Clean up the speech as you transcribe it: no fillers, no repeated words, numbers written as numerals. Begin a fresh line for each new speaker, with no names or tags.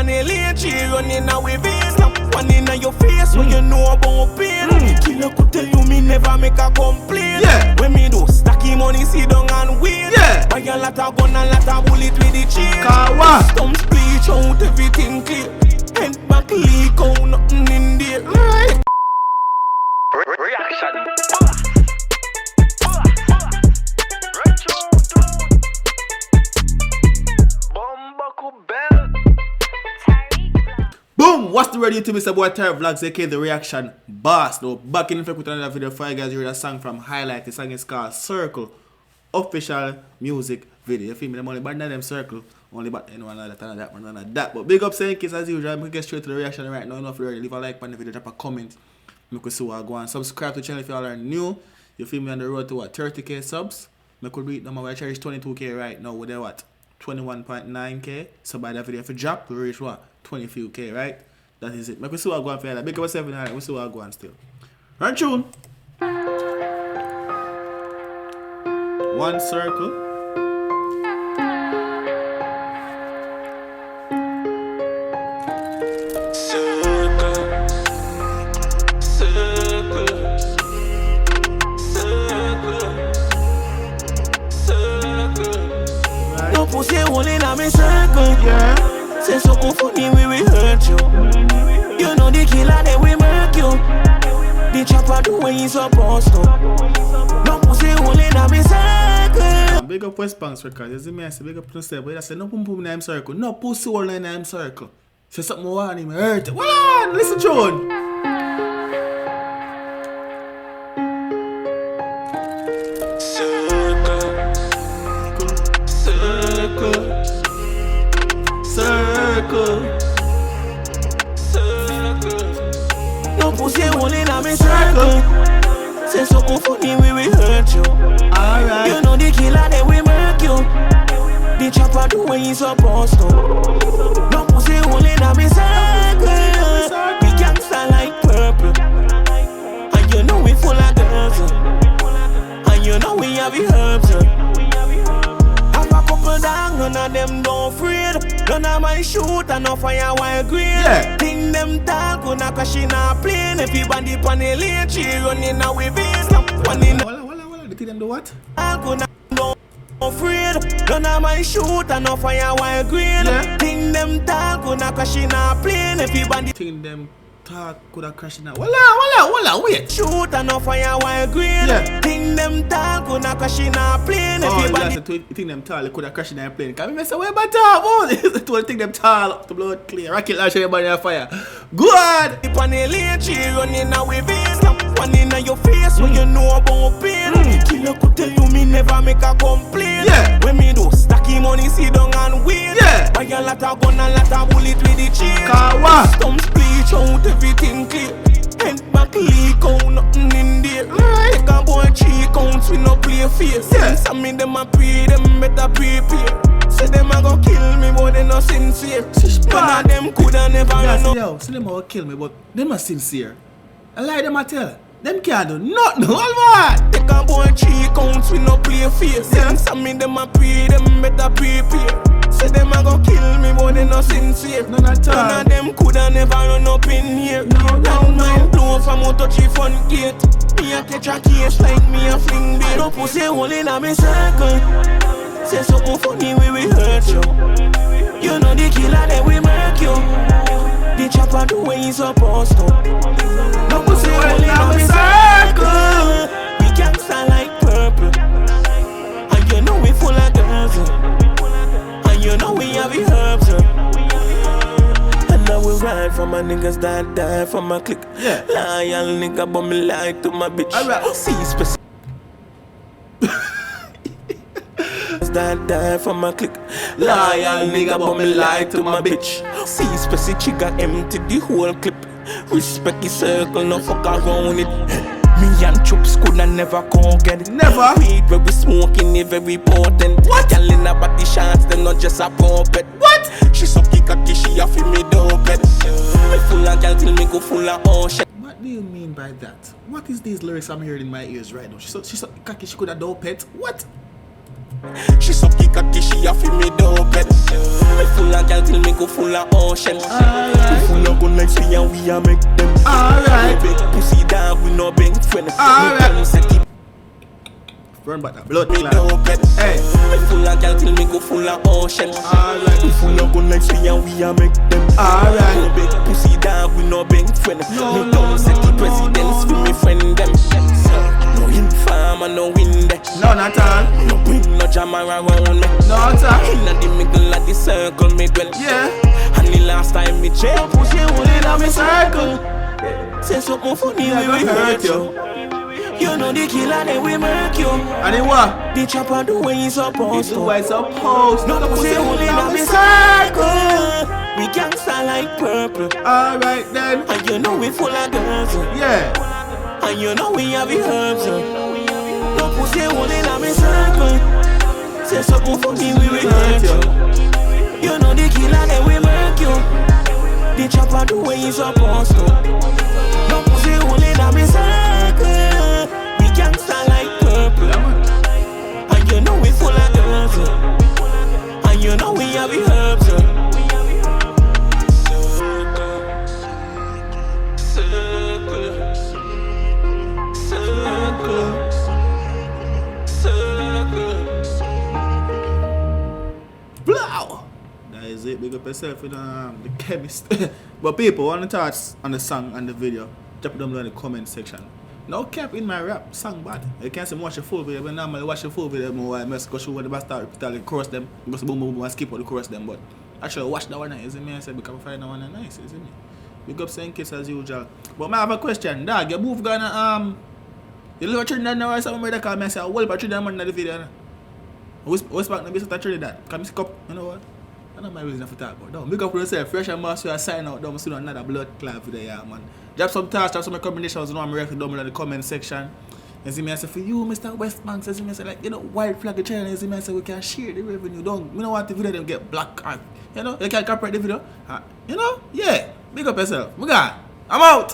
on the lane, she running away veins. Slap one in your face when you know about pain. Killer could tell you me never make a complaint. When me do stacky money, sit down and wait. Buy a lot of gun and lot of bullet with the chain. Stumps bleach out, everything clear. Head back leak out, nothing in there.
Reaction.
Boom! What's the radio to Mr. Boy TyrekeReacts, aka the reaction boss. Now back in effect with another video for you guys. You heard a song from Highlight. The song is called Circle. Official music video. You feel me? I'm only bad than them Circle. Only bad anyone like that, one like that. But big up saying kids as usual. I'm gonna get straight to the reaction right now. If you already leave a like on the video, drop a comment. Make us see what I go on. Subscribe to the channel if you all are new. You feel me on the road to what? 30k subs. I could read them. I cherish 22k right now. With what? 21.9k. So by that video, if you drop, we reach what? 20 few k, right? That is it. Make us see what I go on for you. Big up 7 we'll see what I go on still. Run tune. One circle.
Pussy holding on me circle, say something funny we will hurt you. You know the killer that we murk you. The chopper do what he's supposed to. No pussy holding on me circle.
Big up West Banks record. You see me I say big up to say, but I say no pum pum in them circle. No pussy holding in them circle. Say something more on him hurt. Well on, listen John.
No pussy holding on me circle. Say something funny we will hurt you.
Alright.
You know the killer that we murk you. The chopper do what he's supposed to. No pussy holding on me circle. We gangsta like purple. And you know we full of girls. And you know we have the herbs. Have a couple down, none of them don't afraid. None of my shoot and no fire while green. Think them tall, gonna crash in a plane. If you band it on the lane, she running away veins. One in a
They think them do what?
gonna no afraid. None of my shoot and no fire while green. Think them tall, gonna crash in a plane. If you band it
Think them talk could have crashed now. Walla, wait.
shoot and no fire while green. Think them tall, gonna crash in a plane. If
Oh,
you
you
band
guys think them tall, they could have crashed in a plane. Can we say, where but tall? To think them tall up to blood clear. Rocket launch everybody on fire. Good!
it on the lane, she running away veins. One in your face when you know about pain. Killer could tell you me never make a complaint. When me do stacky money, sit down and wait. Buy a lot of gun and lot of bullet with the chain. Stumps bleach out, everything clear. Head back leak out, nothing in there. Take a boy cheek counts, we no play face. Some me them a pray, them better prepare. Say them a go kill me, but they no sincere. None of them coulda never run up.
Yo, say them all kill me, but them are sincere. I lie them I tell. Them can't do nothing, all man.
Take a boy cheek counts, we no play face. Some me them a pray, them better prepare. Say them a go kill me, but they no sincere.
None at all.
None of them coulda never run up in here. Long mind blow from out touch the front gate. Me a catch a case like me a fling bait. No pussy holding on me circle. Say something funny we will hurt you. You know the killer that we murk you. The chopper do what he's supposed to. No pussy holding on me circle. We gangsta like purple. And you know we full of girls. And you know we have the herbs. And now we ride from my niggas that die from my clique. Loyal nigga but me like to my bitch. See specific that die from my clique. Loyal nigga but me like to my bitch. See specific trigger empty the whole clip. Respect the circle, no fuck around it. Me and Chups coulda never come get it.
Never.
Weed where we smoking is very potent. What? Girl in her body shots, them not just a puppet. What? She sucky cocky, she a feel me dope it. Me full of girl till me go full of ocean.
What do you mean by that? What is these lyrics I'm hearing in my ears right now? She's so cocky she could have dope it. What?
She suck it cocky, she a feel me dope it. Me full of gal till me go full of ocean. We full of gun like we and we a make them.
Alright.
We big pussy dog, we no big friend.
Alright. Run back that blood clot. Hey.
Me full of gal till me go full of ocean.
Alright.
We full of gun like we and we a make them.
Alright.
We big pussy dog, we no big friend. Me don't set the presidents for me friend them. No infama, no win there.
No, not all.
No bring no jammer around me.
No, at all.
Inna the middle of the circle me dwell.
Yeah.
And the last time me check, pussy hole inna me circle. Say something funny, we will hurt you. You know the killer, then we murk you.
And then what?
The chopper do what he's supposed to.
Do what it's supposed to.
No pussy hole inna me circle. We gangsta like purple.
Alright then.
And you know we full of girls.
Yeah.
And you know we have the herbs. No pussy hole inna me circle. Say something funny, we will hurt you. You know the killer, then we murk you. The chopper do what he's supposed to. No pussy hole inna me circle. We gangsta like purple. And you know we full of girls. And you know we have the herbs.
Blow. That is it. Big up yourself with the chemist. But people, want the thoughts on the song and the video, drop it down below in the comment section. No cap in my rap song bad. You can't say watch the full video, but normally watch the full video more I must go show when the best start repeat all the chorus them. Go boom boom boom and skip all the chorus them. But actually watch that one nice, isn't me? I said because I find that one nice, isn't it? Big up saying kiss as usual. But I have a question, dog, your move gonna you live at Trinidad now or something like that? Cause I say, well, but Trinidad man in the video now. What's back now? Be such a Trinidad. Can I cup? You know what? I don't know my reason for talk about. Don't big up for yourself. Fresh and master, you sign out. Don't see another blood clot video, yeah, man. Drop some thoughts, drop some recommendations. You know, I'm reacting down below in the comment section. You see me, I say, for you, Mr. Westbank, you see me, I say, like, you know, white flag the channel. You see me, I say, we can share the revenue. Don't, we don't want the video them get black. You know, you can copyright the video. You know, yeah. Big up yourself. We got. I'm out.